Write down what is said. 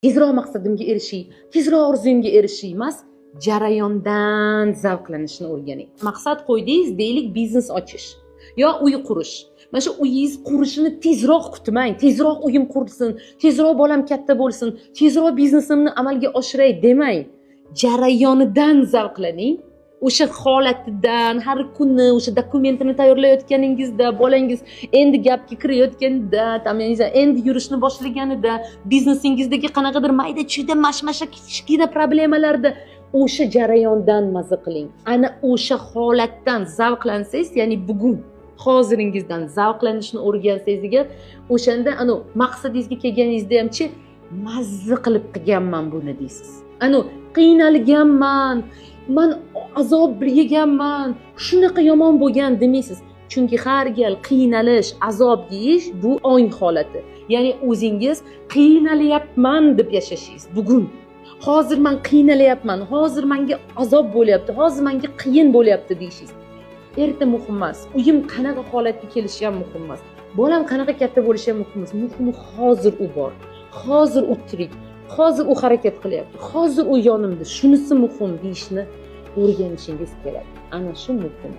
tezroq maqsadimga erishiy, tezroq orzuyimga erishiy emas, jarayondan zavqlanishni o'rganing. Maqsad qo'ydingiz, deylik, biznes ochish yo uy qurish. Mana shu uyingiz qurishini tezroq kutmang. Tezroq uyim qurilsin, tezroq bolam katta bo'lsin, tezroq biznesimni amalga oshiray demang. Jarayonidan zavqlaning. O'sha holatidan, har kuni o'sha dokumentini tayyorlayotganingizda, bolangiz endi gapga kirayotganida, endi yurishni boshlaganida, biznesingizdagi qanaqadir mayda-chuyda mashmasha kichkina problemalarda o'sha jarayondan maza qiling. Ana o'sha holatdan zavqlansangiz, ya'ni bugun hoziringizdan zavqlanishni o'rgansangiz degan, o'shanda ana maqsadingizga kelganingizda hamchi mazza qilib qilganman buni deysiz. Ana qiynalganman, men azob yeganman, shunaqa yomon bo'lgan demaysiz. Chunki har gal qiynalish, azob yeyish bu ong holati. Ya'ni o'zingiz qiynalyapman deb yashashingiz bugun. Hozir men qiynalyapman, hozir menga azob bo'lyapti, hozir menga qiyin bo'lyapti deyishingiz. Erta muhim emas. Uyim qanaqa holatga kelishi ham muhim emas. Bolam qanaqa katta bo'lishi ham muhim emas. Muhimi hozir u bor. Hozir u tirik. Hozir u harakat qilyapti. Hozir u yonimda. Shunisi muhim deyishni o'rganishingiz kerak. Ana shu muhim.